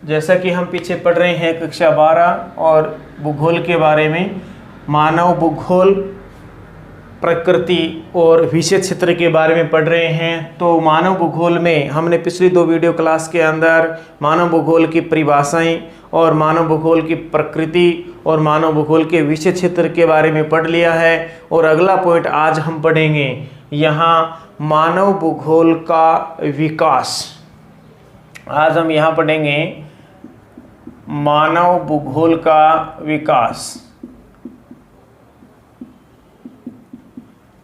जैसा कि हम पीछे पढ़ रहे हैं कक्षा 12 और भूगोल के बारे में, मानव भूगोल, प्रकृति और विषय क्षेत्र के बारे में पढ़ रहे हैं। तो मानव भूगोल में हमने पिछली 2 वीडियो क्लास के अंदर मानव भूगोल की परिभाषाएं और मानव भूगोल की प्रकृति और मानव भूगोल के विषय क्षेत्र के बारे में पढ़ लिया है। और अगला पॉइंट आज हम पढ़ेंगे यहाँ मानव भूगोल का विकास। आज हम यहाँ पढ़ेंगे मानव भूगोल का विकास।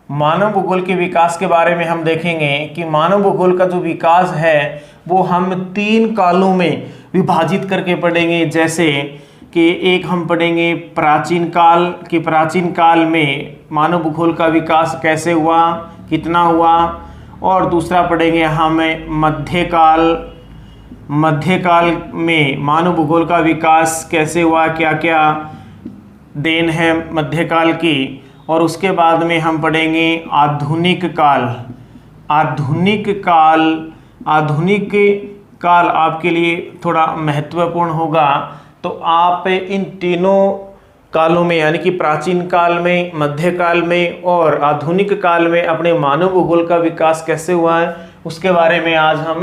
मानव भूगोल के विकास के बारे में हम देखेंगे कि मानव भूगोल का जो विकास है वो हम 3 कालों में विभाजित करके पढ़ेंगे। जैसे कि एक हम पढ़ेंगे प्राचीन काल, कि प्राचीन काल में मानव भूगोल का विकास कैसे हुआ, कितना हुआ। और दूसरा पढ़ेंगे हम मध्यकाल, मध्यकाल में मानव भूगोल का विकास कैसे हुआ, क्या क्या देन है मध्यकाल की। और उसके बाद में हम पढ़ेंगे आधुनिक काल। आधुनिक काल, आधुनिक काल आपके लिए थोड़ा महत्वपूर्ण होगा। तो आप इन तीनों कालों में यानी कि प्राचीन काल में, मध्यकाल में और आधुनिक काल में अपने मानव भूगोल का विकास कैसे हुआ है उसके बारे में आज हम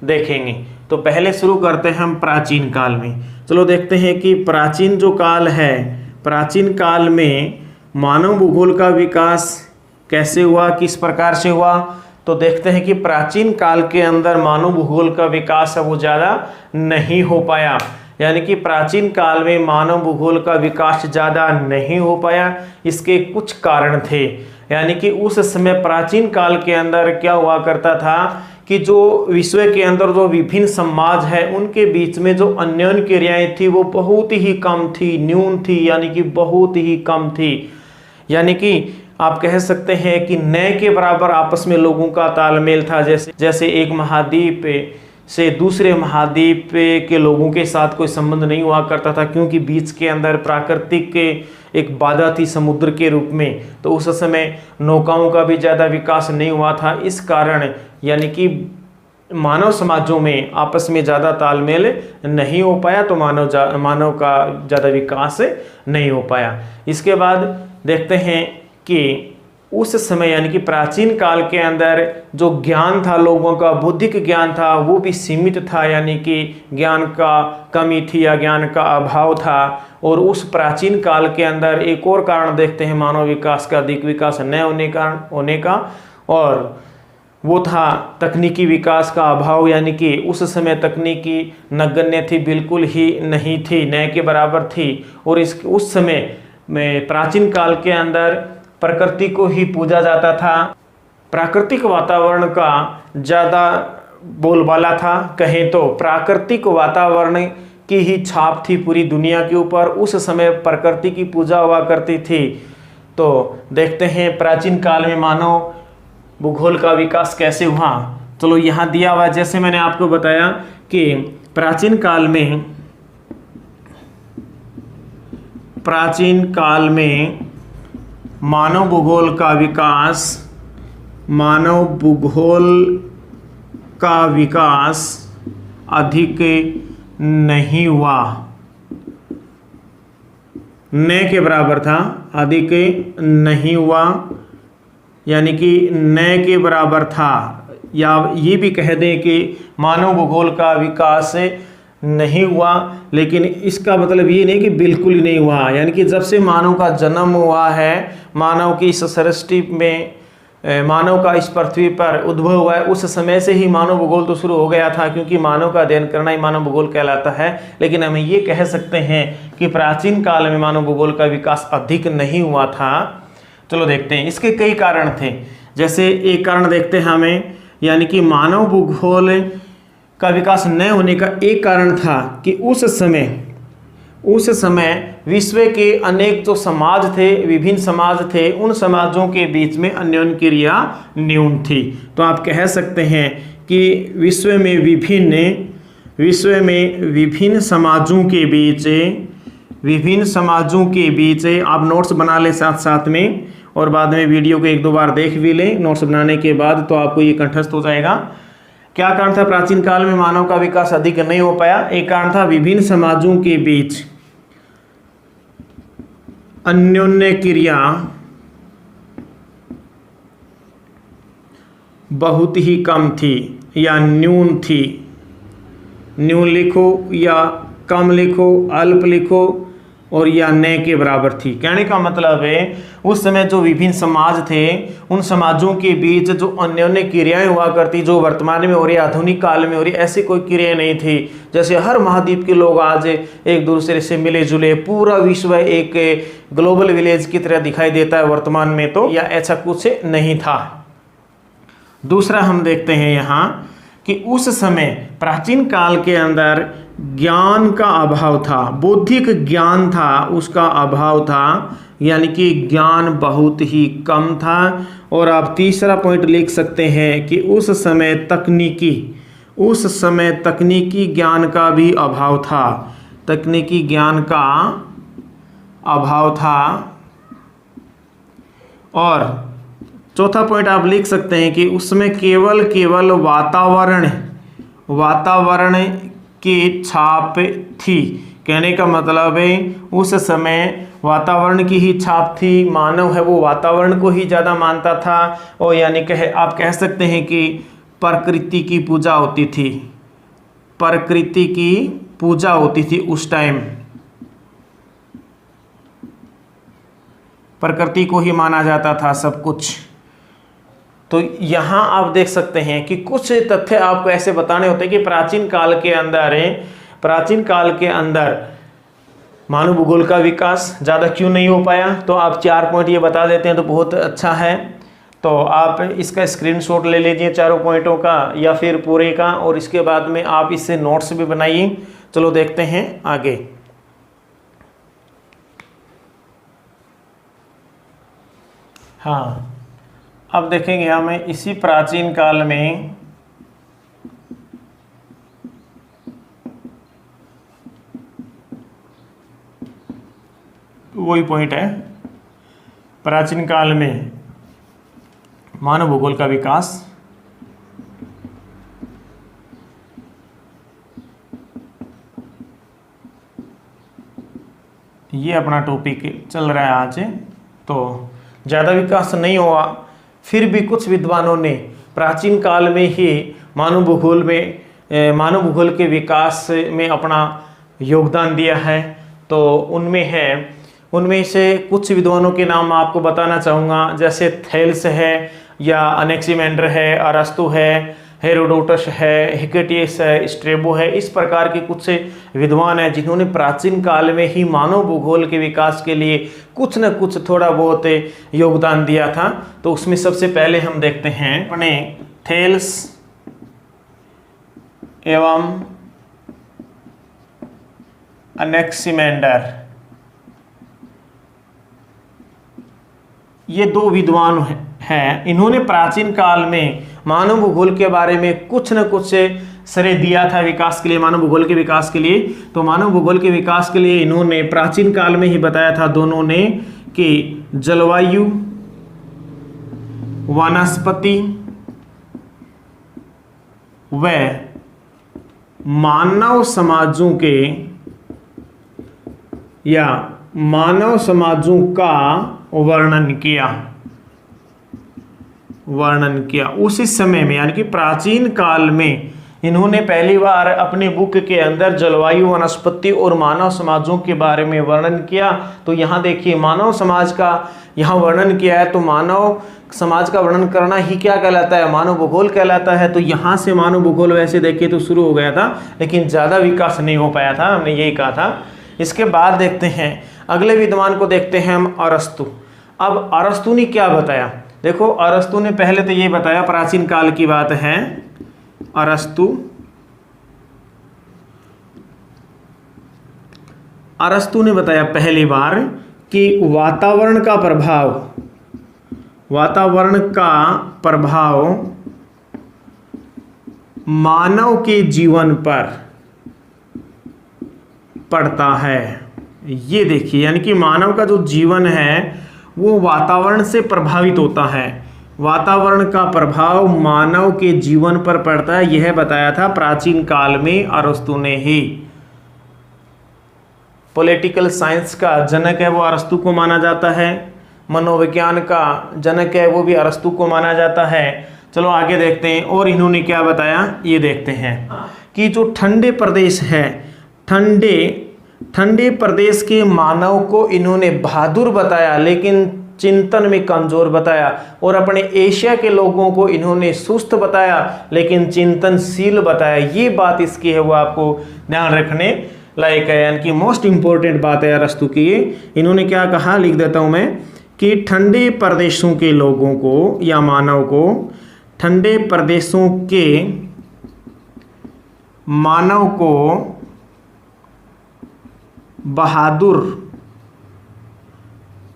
देखेंगे। तो पहले शुरू करते हैं हम प्राचीन काल में। चलो देखते हैं कि प्राचीन जो काल है, प्राचीन काल में मानव भूगोल का विकास कैसे हुआ, किस प्रकार से हुआ। तो देखते हैं कि प्राचीन काल के अंदर मानव भूगोल का विकास है वो ज़्यादा नहीं हो पाया। यानी कि प्राचीन काल में मानव भूगोल का विकास ज़्यादा नहीं हो पाया। इसके कुछ कारण थे। यानी कि उस समय प्राचीन काल के अंदर क्या हुआ करता था कि जो विश्व के अंदर जो विभिन्न समाज है उनके बीच में जो अन्योन्य क्रियाएं थी वो बहुत ही कम थी, न्यून थी, यानी कि बहुत ही कम थी। यानी कि आप कह सकते हैं कि न के बराबर आपस में लोगों का तालमेल था। जैसे एक महाद्वीप से दूसरे महाद्वीप के लोगों के साथ कोई संबंध नहीं हुआ करता था, क्योंकि बीच के अंदर प्राकृतिक एक बाधा थी समुद्र के रूप में। तो उस समय नौकाओं का भी ज़्यादा विकास नहीं हुआ था। इस कारण यानी कि मानव समाजों में आपस में ज़्यादा तालमेल नहीं हो पाया, तो मानव का ज़्यादा विकास नहीं हो पाया। इसके बाद देखते हैं कि उस समय यानी कि प्राचीन काल के अंदर जो ज्ञान था, लोगों का बौद्धिक ज्ञान था वो भी सीमित था। यानी कि ज्ञान का कमी थी या ज्ञान का अभाव था। और उस प्राचीन काल के अंदर एक और कारण देखते हैं मानव विकास का अधिक विकास न होने का, और वो था तकनीकी विकास का अभाव। यानी कि उस समय तकनीकी नगण्य थी, बिल्कुल ही नहीं थी, न के बराबर थी। और उस समय में प्राचीन काल के अंदर प्रकृति को ही पूजा जाता था। प्राकृतिक वातावरण का ज़्यादा बोलबाला था। कहें तो प्राकृतिक वातावरण की ही छाप थी पूरी दुनिया के ऊपर। उस समय प्रकृति की पूजा हुआ करती थी। तो देखते हैं प्राचीन काल में मानव भूगोल का विकास कैसे हुआ। चलो यहाँ दिया हुआ, जैसे मैंने आपको बताया कि प्राचीन काल में मानव भूगोल का विकास अधिक नहीं हुआ, न के बराबर था, अधिक नहीं हुआ। यानी कि न के बराबर था, या ये भी कह दें कि मानव भूगोल का विकास नहीं हुआ। लेकिन इसका मतलब ये नहीं कि बिल्कुल ही नहीं हुआ। यानी कि जब से मानव का जन्म हुआ है, मानव की इस सृष्टि में, मानव का इस पृथ्वी पर उद्भव हुआ है, उस समय से ही मानव भूगोल तो शुरू हो गया था, क्योंकि मानव का अध्ययन करना ही मानव भूगोल कहलाता है। लेकिन हम ये कह सकते हैं कि प्राचीन काल में मानव भूगोल का विकास अधिक नहीं हुआ था। चलो देखते हैं, इसके कई कारण थे। जैसे एक कारण देखते हैं हमें, यानी कि मानव भूगोल का विकास न होने का एक कारण था कि उस समय विश्व के अनेक जो समाज थे, विभिन्न समाज थे, उन समाजों के बीच में अन्योन्य क्रिया न्यून थी। तो आप कह सकते हैं कि विश्व में विभिन्न समाजों के बीच आप नोट्स बना लें साथ साथ में, और बाद में वीडियो को 1-2 बार देख भी लें नोट्स बनाने के बाद, तो आपको ये कंठस्थ हो जाएगा। क्या कारण था प्राचीन काल में मानव का विकास अधिक नहीं हो पाया? एक कारण था विभिन्न समाजों के बीच अन्योन्य क्रिया बहुत ही कम थी या न्यून थी। न्यून लिखो या कम लिखो, अल्प लिखो, और या न के बराबर थी। कहने का मतलब है उस समय जो विभिन्न समाज थे उन समाजों के बीच जो अन्योन्य क्रियाएं हुआ करती, जो वर्तमान में हो रही, आधुनिक काल में हो रही, ऐसी कोई क्रियाएं नहीं थी। जैसे हर महाद्वीप के लोग आज एक दूसरे से मिले जुले, पूरा विश्व एक ग्लोबल विलेज की तरह दिखाई देता है वर्तमान में, तो या ऐसा कुछ नहीं था। दूसरा हम देखते हैं यहाँ कि उस समय प्राचीन काल के अंदर ज्ञान का अभाव था, बौद्धिक ज्ञान था उसका अभाव था, यानी कि ज्ञान बहुत ही कम था। और आप तीसरा पॉइंट लिख सकते हैं कि उस समय तकनीकी ज्ञान का भी अभाव था, तकनीकी ज्ञान का अभाव था। और चौथा पॉइंट आप लिख सकते हैं कि उसमें केवल वातावरण की छाप थी। कहने का मतलब है उस समय वातावरण की ही छाप थी। मानव है वो वातावरण को ही ज़्यादा मानता था, और यानी आप कह सकते हैं कि प्रकृति की पूजा होती थी, प्रकृति की पूजा होती थी उस टाइम, प्रकृति को ही माना जाता था सब कुछ। तो यहाँ आप देख सकते हैं कि कुछ तथ्य आपको ऐसे बताने होते हैं कि प्राचीन काल के अंदर मानव भूगोल का विकास ज़्यादा क्यों नहीं हो पाया। तो आप 4 पॉइंट ये बता देते हैं तो बहुत अच्छा है। तो आप इसका स्क्रीनशॉट ले लीजिए चारों पॉइंटों का या फिर पूरे का, और इसके बाद में आप इससे नोट्स भी बनाइए। चलो देखते हैं आगे। हाँ, अब देखेंगे हमें इसी प्राचीन काल में वही पॉइंट है, प्राचीन काल में मानव भूगोल का विकास। ये अपना टॉपिक चल रहा है आज। तो ज़्यादा विकास नहीं हुआ, फिर भी कुछ विद्वानों ने प्राचीन काल में ही मानव भूगोल के विकास में अपना योगदान दिया है। तो उनमें से कुछ विद्वानों के नाम आपको बताना चाहूँगा, जैसे थेल्स है या अनेक्सिमेंडर है, अरस्तु है, हेरोडोटस है, हिकेटियस है, स्ट्रेबो है। इस प्रकार के कुछ विद्वान हैं जिन्होंने प्राचीन काल में ही मानव भूगोल के विकास के लिए कुछ न कुछ थोड़ा बहुत योगदान दिया था। तो उसमें सबसे पहले हम देखते हैं अपने थेल्स एवं अनेक्सिमेंडर। ये 2 विद्वान हैं, इन्होंने प्राचीन काल में मानव भूगोल के बारे में कुछ न कुछ श्रेय दिया था विकास के लिए, मानव भूगोल के विकास के लिए। तो मानव भूगोल के विकास के लिए इन्होंने प्राचीन काल में ही बताया था दोनों ने कि जलवायु, वनस्पति व मानव समाजों का वर्णन किया उसी समय में, यानी कि प्राचीन काल में इन्होंने पहली बार अपने बुक के अंदर जलवायु, वनस्पति और मानव समाजों के बारे में वर्णन किया। तो यहाँ देखिए मानव समाज का यहाँ वर्णन किया है, तो मानव समाज का वर्णन करना ही क्या कहलाता है? मानव भूगोल कहलाता है। तो यहाँ से मानव भूगोल वैसे देखिए तो शुरू हो गया था, लेकिन ज़्यादा विकास नहीं हो पाया था, हमने यही कहा था। इसके बाद देखते हैं अगले विद्वान को, देखते हैं हम अरस्तु। अब अरस्तु ने क्या बताया? देखो अरस्तु ने पहले तो ये बताया, प्राचीन काल की बात है, अरस्तु ने बताया पहली बार कि वातावरण का प्रभाव मानव के जीवन पर पड़ता है। ये देखिए, यानी कि मानव का जो जीवन है वो वातावरण से प्रभावित होता है। वातावरण का प्रभाव मानव के जीवन पर पड़ता है, यह बताया था प्राचीन काल में अरस्तु ने ही। पॉलिटिकल साइंस का जनक है वो अरस्तु को माना जाता है, मनोविज्ञान का जनक है वो भी अरस्तु को माना जाता है। चलो आगे देखते हैं और इन्होंने क्या बताया ये देखते हैं कि जो ठंडे प्रदेश है, ठंडे प्रदेश के मानव को इन्होंने बहादुर बताया लेकिन चिंतन में कमजोर बताया, और अपने एशिया के लोगों को इन्होंने सुस्त बताया लेकिन चिंतनशील बताया। ये बात इसकी है वो आपको ध्यान रखने लायक है, यानी कि मोस्ट इंपॉर्टेंट बात है अरस्तु की। इन्होंने क्या कहा लिख देता हूं मैं कि ठंडे प्रदेशों के लोगों को या मानव को, ठंडे प्रदेशों के मानव को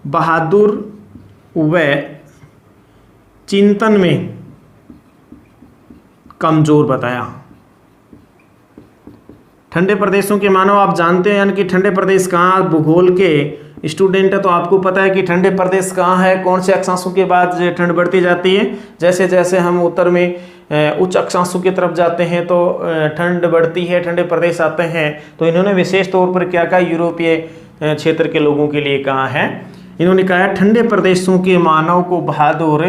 बहादुर व चिंतन में कमजोर बताया। ठंडे प्रदेशों के मानव आप जानते हैं, यानी कि ठंडे प्रदेश कहाँ, भूगोल के स्टूडेंट है तो आपको पता है कि ठंडे प्रदेश कहाँ है, कौन से अक्षांशों के बाद ठंड बढ़ती जाती है। जैसे जैसे हम उत्तर में उच्च अक्षांशों की तरफ जाते हैं तो ठंड बढ़ती है, ठंडे प्रदेश आते हैं। तो इन्होंने विशेष तौर पर क्या कहा, यूरोपीय क्षेत्र के लोगों के लिए कहा है। इन्होंने कहा ठंडे प्रदेशों के मानव को बहादुर,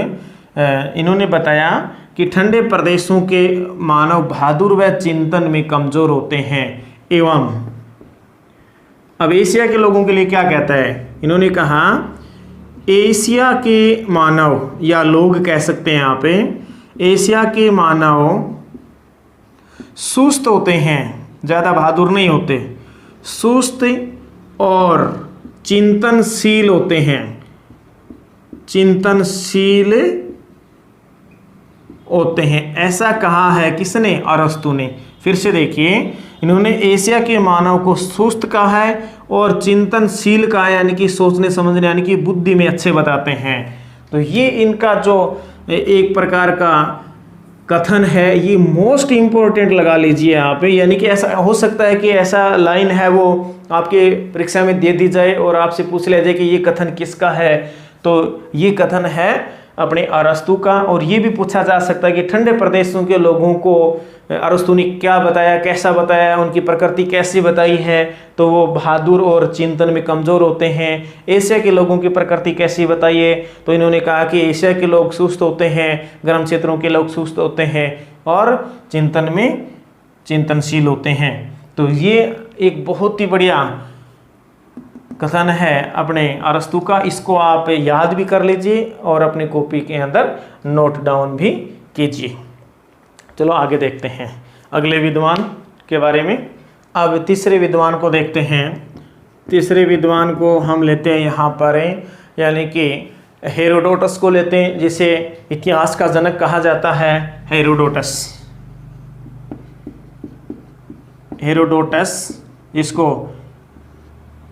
इन्होंने बताया कि ठंडे प्रदेशों के मानव बहादुर व चिंतन में कमजोर होते हैं। एवं अब एशिया के लोगों के लिए क्या कहता है, इन्होंने कहा एशिया के मानव या लोग कह सकते हैं यहाँ पे, एशिया के मानव सुस्त होते हैं, ज़्यादा बहादुर नहीं होते, सुस्त और चिंतनशील होते हैं, चिंतनशील होते हैं। ऐसा कहा है किसने, अरस्तु ने। फिर से देखिए, इन्होंने एशिया के मानव को सुस्त कहा है और चिंतनशील कहा है, यानी कि सोचने समझने यानी कि बुद्धि में अच्छे बताते हैं। तो ये इनका जो एक प्रकार का कथन है ये मोस्ट इंपॉर्टेंट लगा लीजिए यहाँ पे, यानी कि ऐसा हो सकता है कि ऐसा लाइन है वो आपके परीक्षा में दे दी जाए और आपसे पूछ लिया जाए कि ये कथन किसका है, तो ये कथन है अपने अरस्तु का। और ये भी पूछा जा सकता है कि ठंडे प्रदेशों के लोगों को अरस्तु ने क्या बताया, कैसा बताया, उनकी प्रकृति कैसी बताई है, तो वो बहादुर और चिंतन में कमज़ोर होते हैं। एशिया के लोगों की प्रकृति कैसी बताइए, तो इन्होंने कहा कि एशिया के लोग सुस्त होते हैं, गर्म क्षेत्रों के लोग सुस्त होते हैं और चिंतन में चिंतनशील होते हैं। तो ये एक बहुत ही बढ़िया कथन है अपने अरस्तु का, इसको आप याद भी कर लीजिए और अपने कॉपी के अंदर नोट डाउन भी कीजिए। चलो आगे देखते हैं अगले विद्वान के बारे में। अब तीसरे विद्वान को देखते हैं। तीसरे विद्वान को हम लेते हैं यहाँ पर, यानी कि हेरोडोटस को लेते हैं, जिसे इतिहास का जनक कहा जाता है। हेरोडोटस, जिसको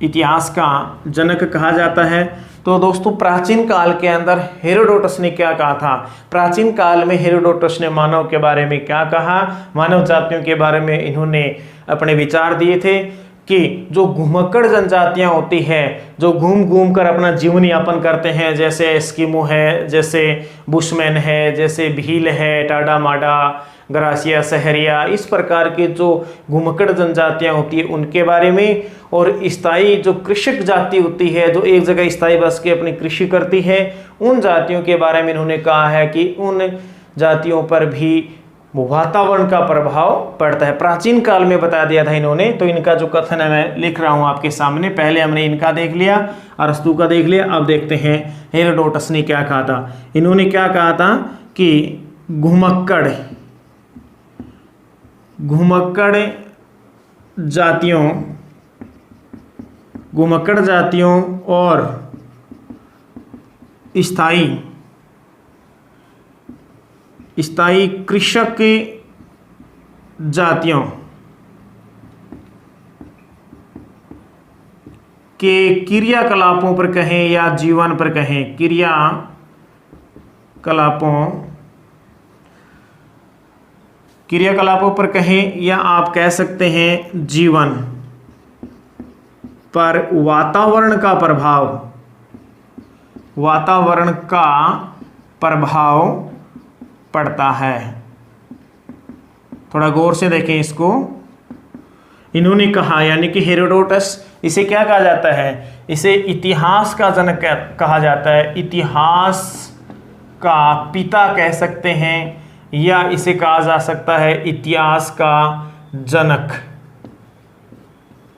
इतिहास का जनक कहा जाता है। तो दोस्तों प्राचीन काल के अंदर हेरोडोटस ने क्या कहा था, प्राचीन काल में हेरोडोटस ने मानव के बारे में क्या कहा, मानव जातियों के बारे में इन्होंने अपने विचार दिए थे कि जो घुमक्कड़ जनजातियां होती है, जो घूम घूम कर अपना जीवन यापन करते हैं, जैसे एस्किमो है, जैसे बुशमैन है, जैसे भील है, टाडा माडा, ग्रासिया, सहरिया, इस प्रकार के जो घुमक्कड़ जनजातियां होती है उनके बारे में, और स्थायी जो कृषक जाति होती है जो एक जगह स्थायी बस के अपनी कृषि करती है, उन जातियों के बारे में इन्होंने कहा है कि उन जातियों पर भी वातावरण का प्रभाव पड़ता है। प्राचीन काल में बता दिया था इन्होंने। तो इनका जो कथन है मैं लिख रहा हूं आपके सामने। पहले हमने इनका देख लिया, अरस्तु का देख लिया, अब देखते हैं हेरोडोटस ने क्या कहा था। इन्होंने क्या कहा था कि घुमक्कड़ जातियों और स्थायी कृषक जातियों के क्रियाकलापों पर कहें या जीवन पर कहें, क्रियाकलापों पर कहें या आप कह सकते हैं जीवन पर वातावरण का प्रभाव पड़ता है। थोड़ा गौर से देखें इसको। इन्होंने कहा, यानी कि हेरोडोटस, इसे क्या कहा जाता है? इसे इतिहास का जनक कहा जाता है, इतिहास का पिता कह सकते हैं, या इसे कहा जा सकता है इतिहास का जनक,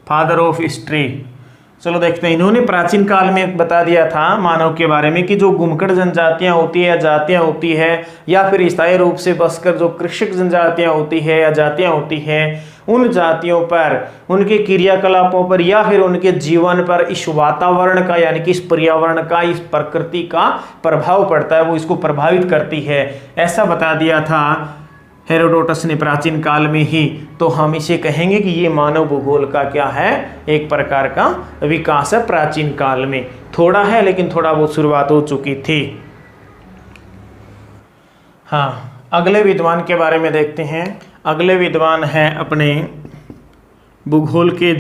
फादर ऑफ हिस्ट्री। चलो देखते हैं। इन्होंने प्राचीन काल में बता दिया था मानव के बारे में कि जो गुमकड़ जनजातियां होती है या जातियां होती है, या फिर स्थायी रूप से बसकर जो कृषक जनजातियां होती है या जातियां होती है, उन जातियों पर, उनके क्रियाकलापों पर, या फिर उनके जीवन पर इस वातावरण का, यानी कि इस पर्यावरण का, इस प्रकृति का प्रभाव पड़ता है, वो इसको प्रभावित करती है, ऐसा बता दिया था हेरोडोटस ने प्राचीन काल में ही। तो हम इसे कहेंगे कि ये मानव भूगोल का क्या है? एक प्रकार का विकास है प्राचीन काल में। थोड़ा है, लेकिन थोड़ा बहुत शुरुआत हो चुकी थी। हाँ, अगले विद्वान के बारे में देखते हैं। अगले विद्वान हैं अपने भूगोल के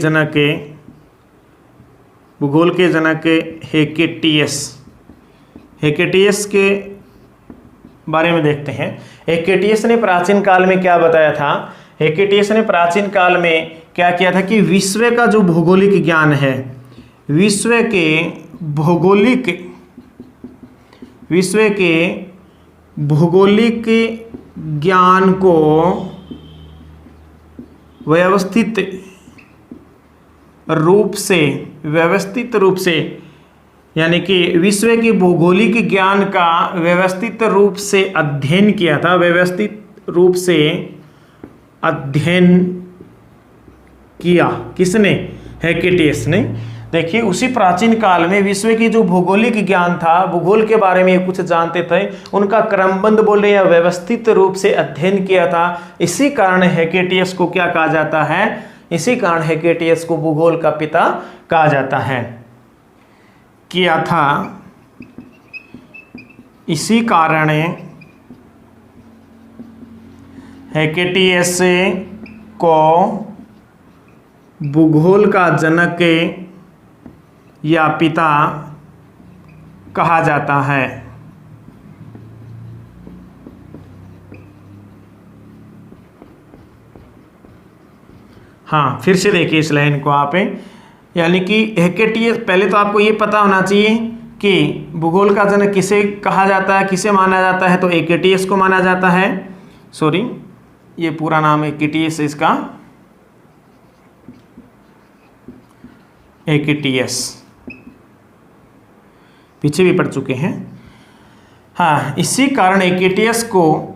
जनक हेकेटियस। हेकेटियस के बारे में देखते हैं। हेकेटियस ने प्राचीन काल में क्या बताया था? हेकेटियस ने प्राचीन काल में क्या किया था कि विश्व का जो भौगोलिक ज्ञान है, विश्व के भौगोलिक ज्ञान को व्यवस्थित रूप से, यानी कि विश्व के भौगोलिक ज्ञान का व्यवस्थित रूप से अध्ययन किया था। व्यवस्थित रूप से अध्ययन किया किसने? हेकेटियस ने। देखिए, उसी प्राचीन काल में विश्व की जो भौगोलिक ज्ञान था, भूगोल के बारे में कुछ जानते थे, उनका क्रमबद्ध बोले या व्यवस्थित रूप से अध्ययन किया था। इसी कारण हेकेटियस को क्या कहा जाता है? इसी कारण हेकेटियस को भूगोल का पिता कहा जाता है। किया था, इसी कारण हेकेटियस को भूगोल का जनक या पिता कहा जाता है। हाँ, फिर से देखिए इस लाइन को आप, यानी कि हेकेटियस, पहले तो आपको ये पता होना चाहिए कि भूगोल का जनक किसे कहा जाता है, किसे माना जाता है। तो हेकेटियस को माना जाता है, सॉरी ये पूरा नाम हेकेटियस इसका, हेकेटियस पीछे भी पढ़ चुके हैं। हाँ, इसी कारण हेकेटियस को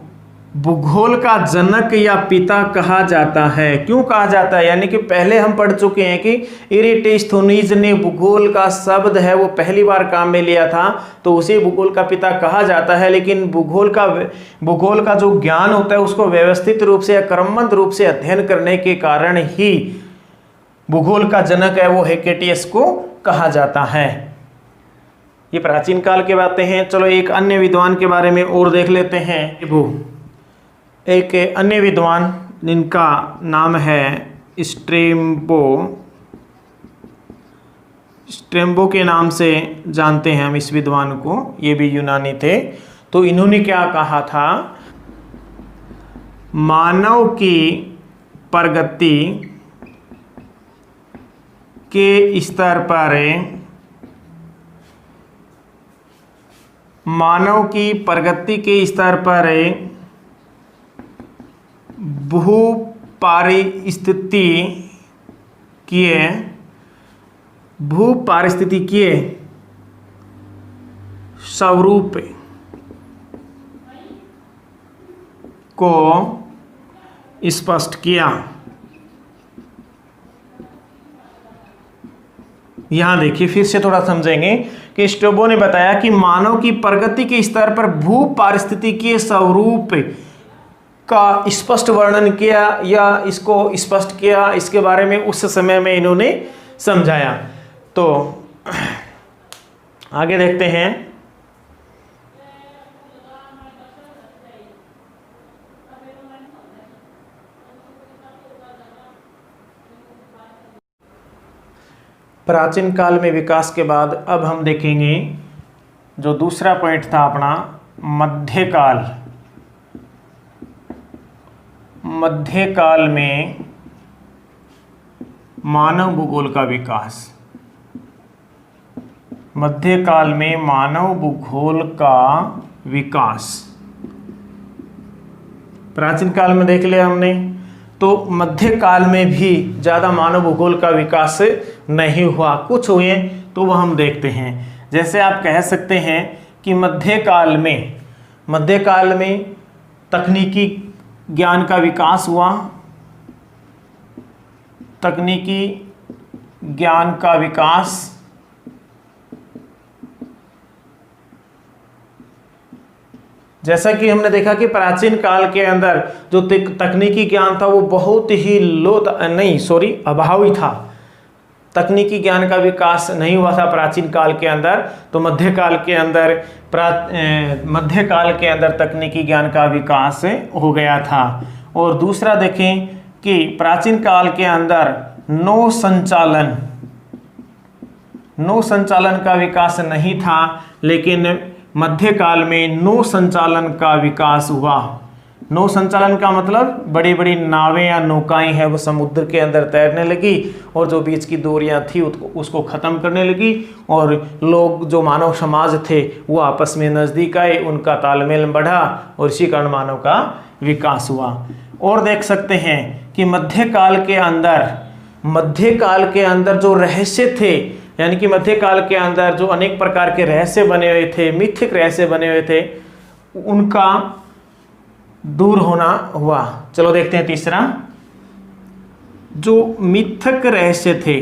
भूगोल का जनक या पिता कहा जाता है। क्यों कहा जाता है? यानी कि पहले हम पढ़ चुके हैं कि इरेटोस्थेनीज ने भूगोल का शब्द है वो पहली बार काम में लिया था, तो उसे भूगोल का पिता कहा जाता है। लेकिन भूगोल का जो ज्ञान होता है उसको व्यवस्थित रूप से या क्रमबद्ध रूप से अध्ययन करने के कारण ही भूगोल का जनक है वो हेकेटियस को कहा जाता है। ये प्राचीन काल की बातें हैं। चलो एक अन्य विद्वान के बारे में और देख लेते हैं। एक अन्य विद्वान जिनका नाम है स्ट्रेम्बो के नाम से जानते हैं हम इस विद्वान को, ये भी यूनानी थे। तो इन्होंने क्या कहा था? मानव की प्रगति के स्तर पर, मानव की प्रगति के स्तर पर भूपारिस्थितिकीय स्वरूप को स्पष्ट किया। यहां देखिए, फिर से थोड़ा समझेंगे कि स्ट्रेबो ने बताया कि मानव की प्रगति के स्तर पर भूपारिस्थितिकीय स्वरूप का स्पष्ट वर्णन किया या इसको स्पष्ट किया, इसके बारे में उस समय में इन्होंने समझाया। तो आगे देखते हैं। प्राचीन काल में विकास के बाद अब हम देखेंगे जो दूसरा पॉइंट था अपना, मध्यकाल, मध्यकाल में मानव भूगोल का विकास, मध्यकाल में मानव भूगोल का विकास। प्राचीन काल में देख लिया हमने, तो मध्यकाल में भी ज़्यादा मानव भूगोल का विकास नहीं हुआ, कुछ हुए तो वह हम देखते हैं। जैसे आप कह सकते हैं कि मध्यकाल में तकनीकी ज्ञान का विकास हुआ, तकनीकी ज्ञान का विकास, जैसा कि हमने देखा कि प्राचीन काल के अंदर जो तकनीकी ज्ञान था वो बहुत ही अभावी था। तकनीकी ज्ञान का विकास नहीं हुआ था प्राचीन काल के अंदर, तो मध्यकाल के अंदर तकनीकी ज्ञान का विकास हो गया था। और दूसरा देखें कि प्राचीन काल के अंदर नौ संचालन का विकास नहीं था, लेकिन मध्यकाल में नौ संचालन का विकास हुआ। नौ संचालन का मतलब बड़ी बड़ी नावें या नौकाएं हैं वो समुद्र के अंदर तैरने लगी, और जो बीच की दूरियां थी उसको ख़त्म करने लगी, और लोग जो मानव समाज थे वो आपस में नज़दीक आए, उनका तालमेल बढ़ा, और इसी कारण मानव का विकास हुआ। और देख सकते हैं कि मध्यकाल के अंदर जो रहस्य थे, यानी कि मध्यकाल के अंदर जो अनेक प्रकार के रहस्य बने हुए थे, मिथिक रहस्य बने हुए थे, उनका दूर होना हुआ। चलो देखते हैं तीसरा, जो मिथक रहस्य थे,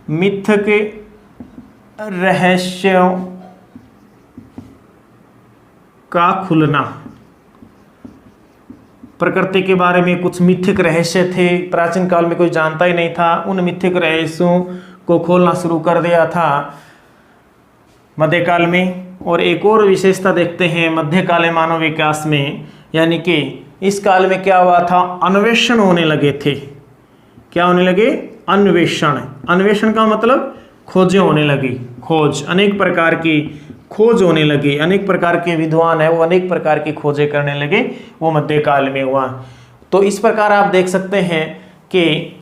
मिथक रहस्यों का खुलना। प्रकृति के बारे में कुछ मिथ्यक रहस्य थे, प्राचीन काल में कोई जानता ही नहीं था, उन मिथ्यक रहस्यों को खोलना शुरू कर दिया था मध्यकाल में। और एक और विशेषता देखते हैं मध्यकालीन मानव विकास में, यानी कि इस काल में क्या हुआ था, अन्वेषण होने लगे थे। क्या होने लगे? अन्वेषण का मतलब खोजें होने लगी, खोज, अनेक प्रकार की खोज होने लगी, अनेक प्रकार के विद्वान है वो अनेक प्रकार की खोजें करने लगे, वो मध्यकाल में हुआ। तो इस प्रकार आप देख सकते हैं कि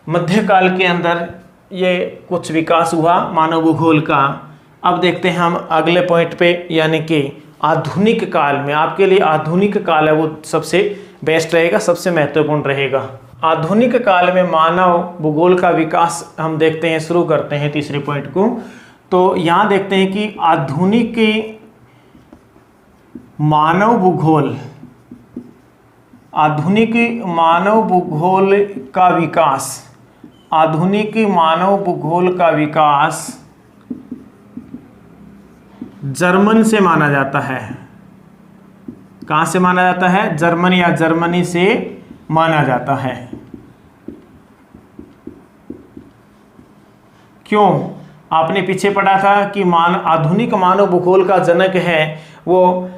मध्यकाल के अंदर ये कुछ विकास हुआ मानव भूगोल का। अब देखते हैं हम अगले पॉइंट पे, यानी कि आधुनिक काल में। आपके लिए आधुनिक काल है वो सबसे बेस्ट रहेगा, सबसे महत्वपूर्ण रहेगा। आधुनिक काल में मानव भूगोल का विकास हम देखते हैं, शुरू करते हैं तीसरे पॉइंट को। तो यहाँ देखते हैं कि आधुनिक मानव भूगोल का विकास, आधुनिक मानव भूगोल का विकास जर्मन से माना जाता है। कहाँ से माना जाता है? जर्मनी या जर्मनी से माना जाता है। क्यों? आपने पीछे पढ़ा था कि आधुनिक मानव भूगोल का जनक है वो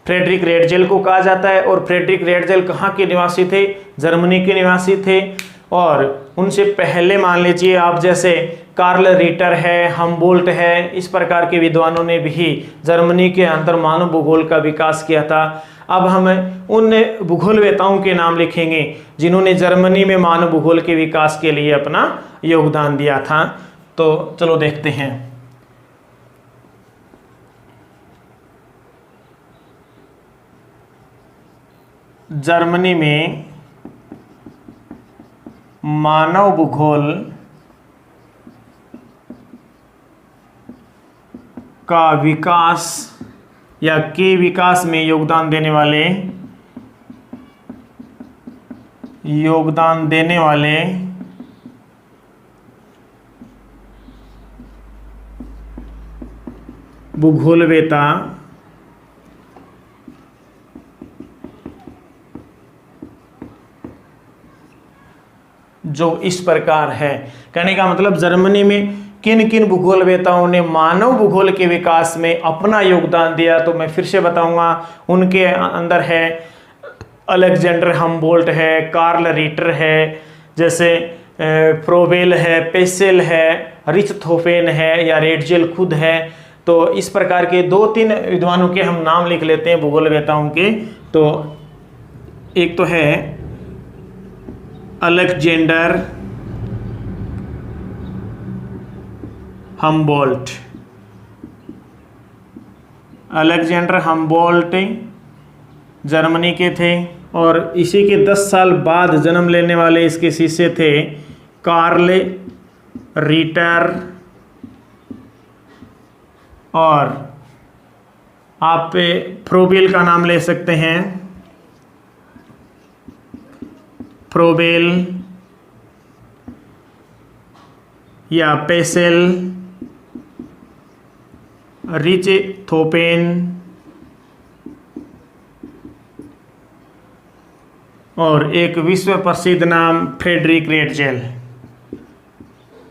फ्रेडरिक रेडजेल को कहा जाता है। और फ्रेडरिक रेडजेल कहाँ के निवासी थे? जर्मनी के निवासी थे। और उनसे पहले मान लीजिए आप जैसे कार्ल रिटर है, हमबोल्ट है, इस प्रकार के विद्वानों ने भी जर्मनी के अंदर मानव भूगोल का विकास किया था। अब हम उन भूगोलवेताओं के नाम लिखेंगे जिन्होंने जर्मनी में मानव भूगोल के विकास के लिए अपना योगदान दिया था। तो चलो देखते हैं। जर्मनी में मानव भूगोल का विकास या के विकास में योगदान देने वाले भूगोलवेता जो इस प्रकार है। कहने का मतलब जर्मनी में किन किन भूगोलवेताओं ने मानव भूगोल के विकास में अपना योगदान दिया, तो मैं फिर से बताऊंगा। उनके अंदर है अलेक्जेंडर हमबोल्ट है, कार्ल रिटर है, जैसे फ्रोबेल है, पेसेल है, रिचथोफेन है या रेटजेल खुद है। तो इस प्रकार के 2-3 विद्वानों के हम नाम लिख लेते हैं भूगोलवेताओं के। तो एक तो है Alexander Humboldt. Alexander Humboldt Germany के थे और इसी के 10 साल बाद जन्म लेने वाले इसके शिष्य थे कार्ल रिटर और आप फ्रोबेल का नाम ले सकते हैं, फ्रोबेल या पेसेल, रिचथोफेन और एक विश्व प्रसिद्ध नाम फ्रेडरिक रेटजेल।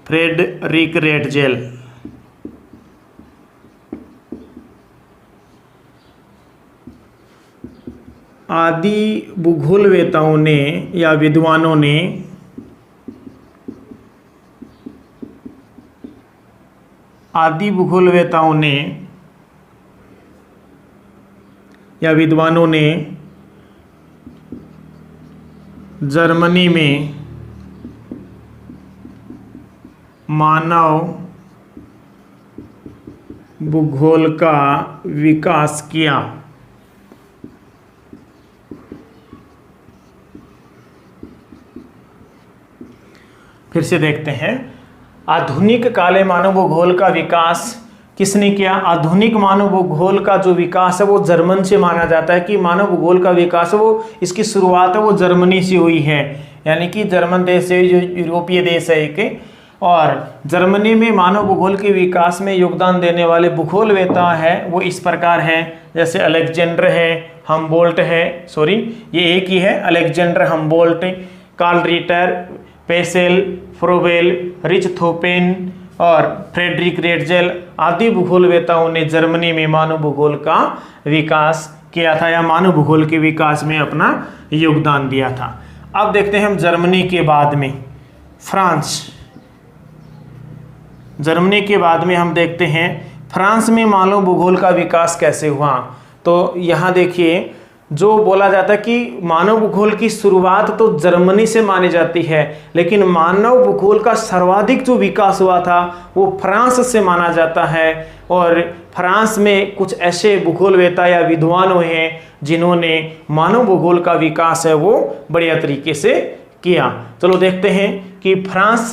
फ्रेडरिक रेटजेल आदि भूगोलवेताओं ने या विद्वानों ने आदि भूगोलवेताओं ने या विद्वानों ने जर्मनी में मानव भूगोल का विकास किया। फिर से देखते हैं, आधुनिक काले मानव भूगोल का विकास किसने किया? आधुनिक मानव भूगोल का जो विकास है वो जर्मन से माना जाता है कि मानव भूगोल का विकास है वो इसकी शुरुआत है वो जर्मनी से हुई है। यानी कि जर्मन देश से जो यूरोपीय देश है एक, और जर्मनी में मानव भूगोल के विकास में योगदान देने वाले भूगोलवेता है वो इस प्रकार हैं, जैसे अलेक्जेंडर है, हम्बोल्ट है, सॉरी ये एक ही है, Alexander Humboldt, Karl Ritter, Peschel, Froebel, Richthofen और फ्रेडरिक रेटजेल आदि भूगोलवेताओं ने जर्मनी में मानव भूगोल का विकास किया था या मानव भूगोल के विकास में अपना योगदान दिया था। अब देखते हैं हम जर्मनी के बाद में फ्रांस। जर्मनी के बाद में हम देखते हैं फ्रांस में मानव भूगोल का विकास कैसे हुआ। तो यहाँ देखिए, जो बोला जाता है कि मानव भूगोल की शुरुआत तो जर्मनी से मानी जाती है, लेकिन मानव भूगोल का सर्वाधिक जो विकास हुआ था वो फ्रांस से माना जाता है। और फ्रांस में कुछ ऐसे भूगोलवेता या विद्वान हैं जिन्होंने मानव भूगोल का विकास है वो बढ़िया तरीके से किया। चलो देखते हैं कि फ्रांस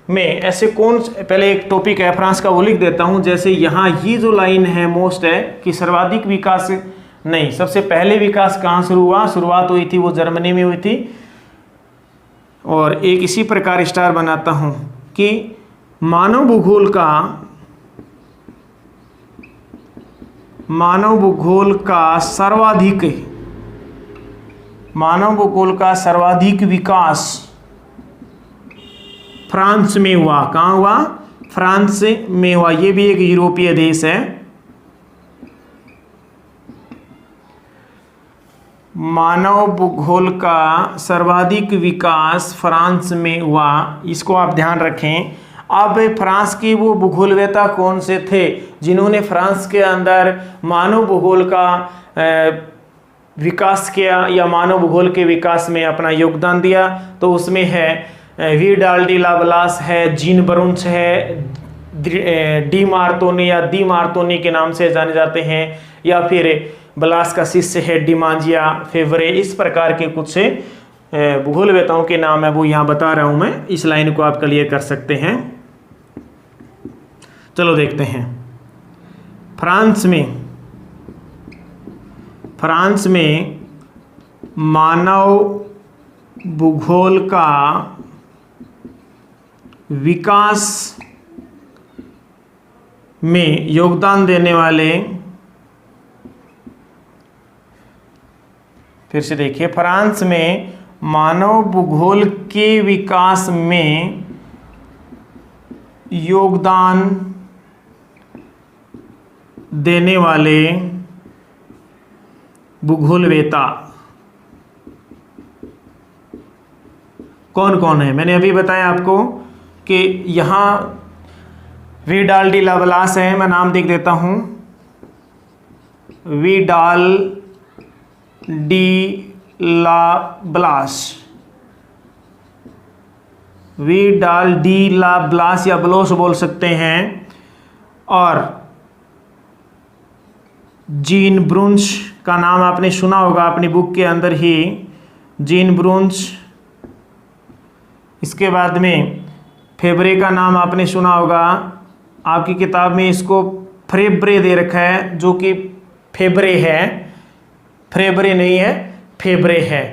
में ऐसे कौन, पहले एक टॉपिक है फ्रांस का वो लिख देता हूँ। जैसे यहाँ ये जो लाइन है मोस्ट है कि सर्वाधिक विकास नहीं, सबसे पहले विकास कहाँ शुरू हुआ? शुरुआत हुई थी वो जर्मनी में हुई थी। और एक इसी प्रकार स्टार बनाता हूं कि मानव भूगोल का सर्वाधिक विकास फ्रांस में हुआ। कहाँ हुआ? फ्रांस में हुआ। ये भी एक यूरोपीय देश है। मानव भूगोल का सर्वाधिक विकास फ्रांस में हुआ, इसको आप ध्यान रखें। अब फ्रांस के वो भूगोलवेता कौन से थे जिन्होंने फ्रांस के अंदर मानव भूगोल का विकास किया या मानव भूगोल के विकास में अपना योगदान दिया? तो उसमें है विडाल डी लाप्लास है, जीन ब्रुन्स है, डी मार्तोनी या दी मार्तोनी के नाम से जाने जाते हैं, या फिर ब्लास का शिष्य है डिमांजिया फेवरे। इस प्रकार के कुछ भूगोलवेताओं के नाम है वो यहाँ बता रहा हूँ मैं, इस लाइन को आप क्लियर कर सकते हैं। चलो देखते हैं फ्रांस में मानव भूगोल का विकास में योगदान देने वाले, फिर से देखिए, फ्रांस में मानव भूगोल के विकास में योगदान देने वाले भूगोलवेता कौन कौन है? मैंने अभी बताया आपको कि यहाँ विडाल डी लाब्लास है, मैं नाम लिख देता हूं, विडाल डी लाब्लास, विडाल डी लाब्लास या ब्लोस बोल सकते हैं। और जीन ब्रुंस का नाम आपने सुना होगा अपनी बुक के अंदर ही, जीन ब्रुंस। इसके बाद में फेब्रे का नाम आपने सुना होगा, आपकी किताब में इसको फेब्रे दे रखा है, जो कि फेब्रे है, फेब्रे नहीं है, फेब्रे है।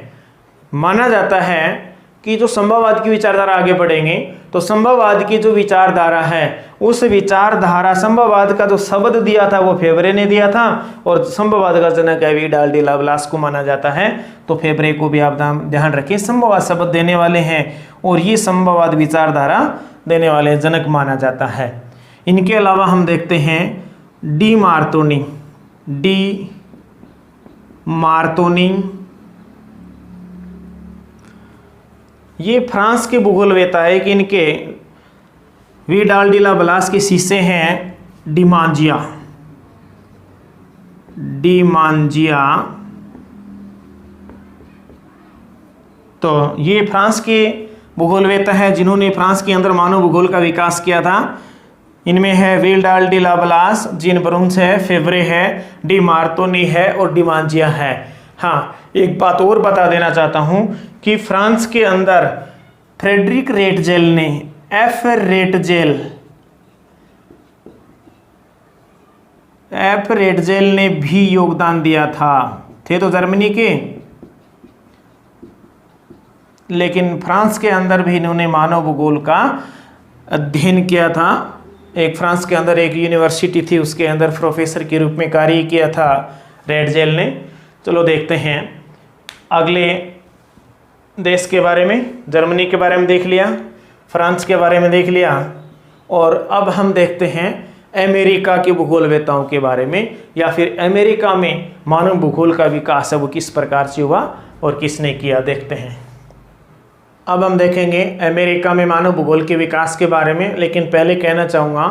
माना जाता है कि जो संभववाद की विचारधारा आगे बढ़ेंगे तो संभववाद की जो विचारधारा है उस विचारधारा, संभववाद का जो शब्द दिया था वो फेब्रे ने दिया था, और संभववाद का जनक है विडाल डी लाब्लास को माना जाता है। तो फेब्रे को भी आप ध्यान रखें, संभववाद शब्द देने वाले हैं और ये संभववाद विचारधारा देने वाले जनक माना जाता है। इनके अलावा हम देखते हैं डी मार्तोनी, डी मार्तोनी, ये फ्रांस के भूगोलवेता है कि इनके विडाल डी लाब्लास के शिष्य हैं डिमांजिया, डिमांजिया। तो ये फ्रांस के भूगोलवेता है जिन्होंने फ्रांस के अंदर मानव भूगोल का विकास किया था। इनमें है विडाल डी लाब्लास, जीन ब्रुंस है, फेब्रे है, डी मार्तोनी है और डिमांजिया है। हाँ, एक बात और बता देना चाहता हूं कि फ्रांस के अंदर फ्रेडरिक रेटजेल ने, एफ रेटजेल ने भी योगदान दिया था। थे तो जर्मनी के, लेकिन फ्रांस के अंदर भी इन्होंने मानव भूगोल का अध्ययन किया था। एक फ्रांस के अंदर एक यूनिवर्सिटी थी, उसके अंदर प्रोफेसर के रूप में कार्य किया था रेटजेल ने। चलो देखते हैं अगले देश के बारे में। जर्मनी के बारे में देख लिया, फ्रांस के बारे में देख लिया, और अब हम देखते हैं अमेरिका के भूगोलवेताओं के बारे में, या फिर अमेरिका में मानव भूगोल का विकास है वो किस प्रकार से हुआ और किसने किया, देखते हैं। अब हम देखेंगे अमेरिका में मानव भूगोल के विकास के बारे में, लेकिन पहले कहना चाहूँगा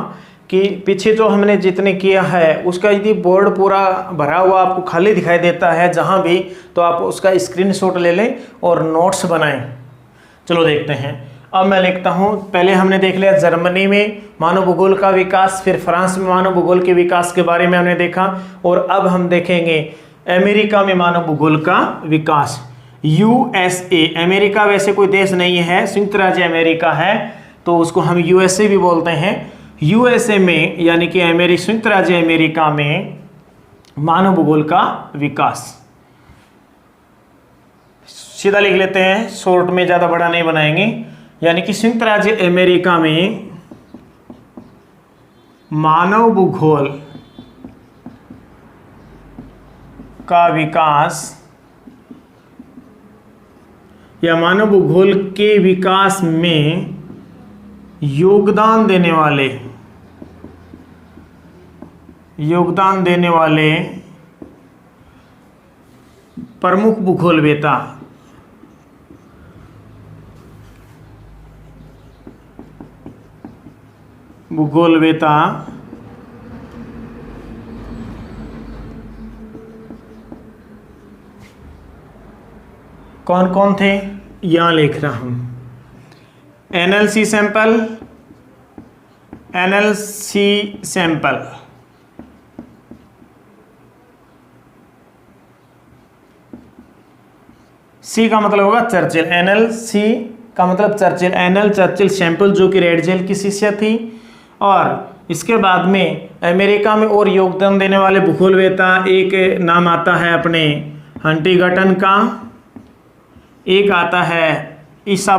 कि पीछे जो हमने जितने किया है उसका यदि बोर्ड पूरा भरा हुआ आपको खाली दिखाई देता है जहाँ भी, तो आप उसका स्क्रीनशॉट ले लें और नोट्स बनाएं। चलो देखते हैं। अब मैं लिखता हूँ, पहले हमने देख लिया जर्मनी में मानव भूगोल का विकास, फिर फ्रांस में मानव भूगोल के विकास के बारे में हमने देखा, और अब हम देखेंगे अमेरिका में मानव भूगोल का विकास। यूएसए, अमेरिका वैसे कोई देश नहीं है, संयुक्त राज्य अमेरिका है, तो उसको हम यूएसए भी बोलते हैं। यूएसए में यानी कि संयुक्त राज्य अमेरिका में मानव भूगोल का विकास, सीधा लिख लेते हैं, शॉर्ट में ज्यादा बड़ा नहीं बनाएंगे। यानी कि संयुक्त राज्य अमेरिका में मानव भूगोल का विकास या मानव भूगोल के विकास में योगदान देने वाले प्रमुख भूगोलवेता कौन कौन थे, यहां लिख रहा हूं। एनएलसी सैंपल, सी का मतलब होगा चर्चिल, एनएलसी का मतलब चर्चिल, एनएल चर्चिल सैंपल जो कि रेटजेल की शिष्य थी। और इसके बाद में अमेरिका में और योगदान देने वाले भूगोलवेता, एक नाम आता है अपने हंटिंगटन का, एक आता है ईसा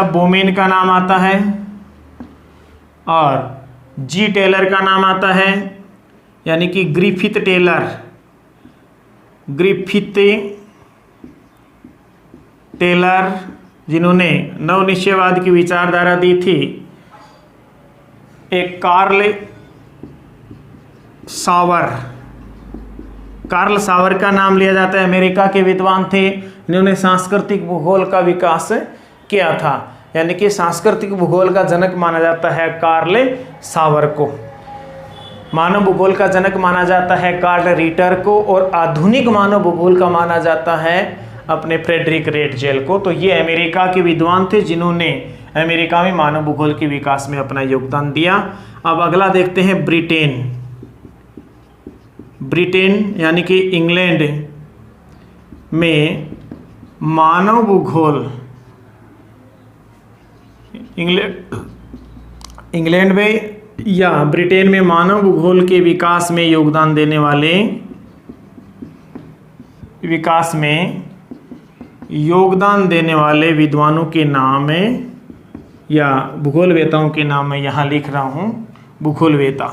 बोमेन का नाम आता है, और जी टेलर का नाम आता है, यानी कि ग्रिफिथ टेलर जिन्होंने नवनिश्चयवाद की विचारधारा दी थी। एक कार्ल सावर का नाम लिया जाता है, अमेरिका के विद्वान थे, इन्होंने सांस्कृतिक भूगोल का विकास किया था। यानी कि सांस्कृतिक भूगोल का जनक माना जाता है कार्ल सावर को। मानव भूगोल का जनक माना जाता है कार्ल रीटर को, और आधुनिक मानव भूगोल का माना जाता है अपने फ्रेडरिक रेटजेल को। तो ये अमेरिका के विद्वान थे जिन्होंने अमेरिका में मानव भूगोल के विकास में अपना योगदान दिया। अब अगला देखते हैं ब्रिटेन। ब्रिटेन यानी कि इंग्लैंड में मानव भूगोल, इंग्लैंड में या ब्रिटेन में मानव भूगोल के विकास में योगदान देने वाले, विकास में योगदान देने वाले विद्वानों के नाम या भूगोलवेताओं के नाम मैं यहाँ लिख रहा हूँ, भूगोलवेता।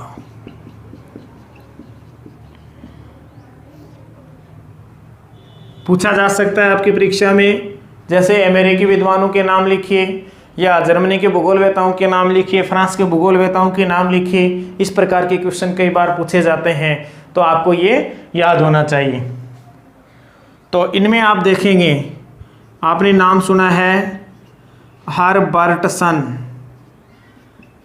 पूछा जा सकता है आपकी परीक्षा में, जैसे अमेरिकी विद्वानों के नाम लिखिए, या जर्मनी के भूगोलवेताओं के नाम लिखिए, फ्रांस के भूगोलवेताओं के नाम लिखिए। इस प्रकार के क्वेश्चन कई बार पूछे जाते हैं, तो आपको ये याद होना चाहिए। तो इनमें आप देखेंगे, आपने नाम सुना है हर्बर्टसन,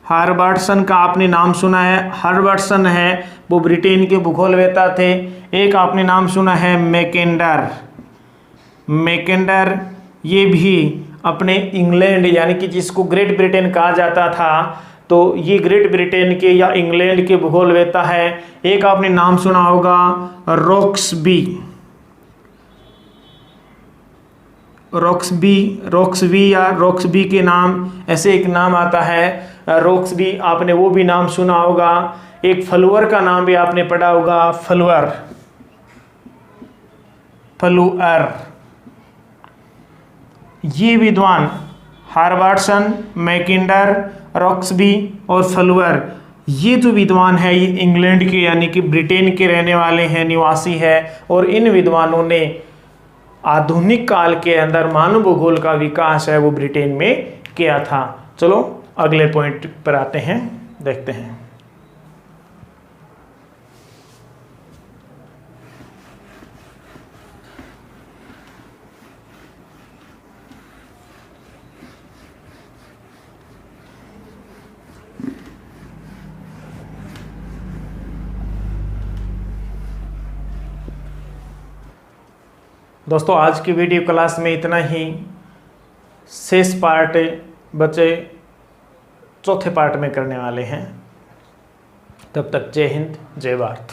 हर्बर्टसन का आपने नाम सुना है। हर्बर्टसन है वो ब्रिटेन के भूगोलवेता थे। एक आपने नाम सुना है मैकेंडर, मैकेंडर ये भी अपने इंग्लैंड यानी कि जिसको ग्रेट ब्रिटेन कहा जाता था, तो ये ग्रेट ब्रिटेन के या इंग्लैंड के भूगोलवेता है। एक आपने नाम सुना होगा रॉक्सबी, रॉक्सबी या रॉक्सबी के नाम, ऐसे एक नाम आता है रॉक्सबी, आपने वो भी नाम सुना होगा। एक फ्लूअर का नाम भी आपने पढ़ा होगा, फ्लूअर, फ्लूअर। ये विद्वान हर्बर्टसन, मैकिंडर, रॉक्सबी और फ्लूअर, ये जो विद्वान है ये इंग्लैंड के यानी कि ब्रिटेन के रहने वाले हैं, निवासी है। और इन विद्वानों ने आधुनिक काल के अंदर मानव भूगोल का विकास है वो ब्रिटेन में किया था। चलो अगले पॉइंट पर आते हैं, देखते हैं। दोस्तों आज की वीडियो क्लास में इतना ही। शेष पार्ट बचे चौथे पार्ट में करने वाले हैं। तब तक जय हिंद, जय भारत।